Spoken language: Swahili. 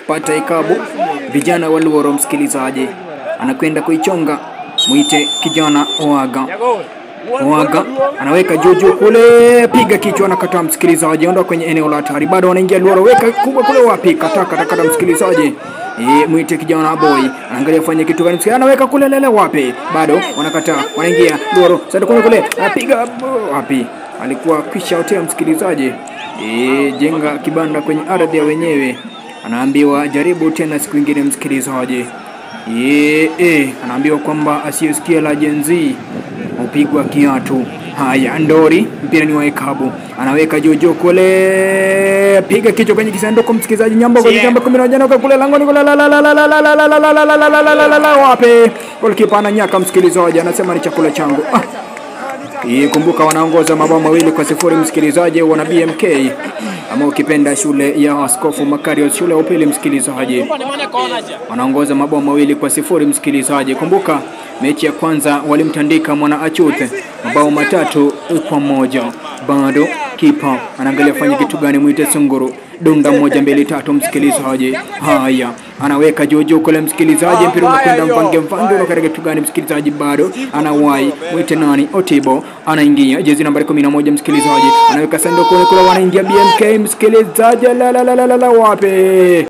pata ikabu vijana wa Luoro msikilizaji. Anakwenda kuichonga muite kijana Oaga anaweka juu kule, piga kichwa na kata msikilizaji, ondoa kwenye eneo la hatari. Bado wanaingia Luoro, weka kubwa kule, wapi kata msikilizaji. Muite kijana boy anaangalia fanya kitu gani msikilizaji, anaweka kule lele, wapi bado wanakataa, wanaingia Luoro sasa kule anapiga wapi, alikuwa kisha hotel msikilizaji. Jenga kibanda kwenye ardhi ya wenyewe, anaambiwa jaribu tena siku nyingine msikilizaji. Anaambiwa kwamba asiyesikia la jenzi upigwa kiatu. Haya, Ndori mpira ni wa ikabu, anaweka juu kule, piga kichwa kwenye kisanduku msikilizaji. Nyamba 11 kule langoni kule, wapi golikipa ananyaka msikilizaji, anasema ni chakula changu. Kumbuka wanaongoza mabao 2-0 msikilizaji, wana BMK ama ukipenda shule ya Askofu Makario, shule ya upili msikilizaji. Wanaongoza mabao 2-0 msikilizaji. Kumbuka mechi ya kwanza walimtandika Mwana Achute mabao 3-1. Bado kipa anaangalia fanya kitu gani, muite Sunguru dunda 1 2 3 msikilizaji. Haya, anaweka juu kule msikilizaji, mpira unakwenda mvange unakatika kitu gani msikilizaji, bado anawai, muite nani Otibo anaingia jezi nambari 11 msikilizaji, anaweka sanduku kule, wanaingia BMK msikilizaji, wapi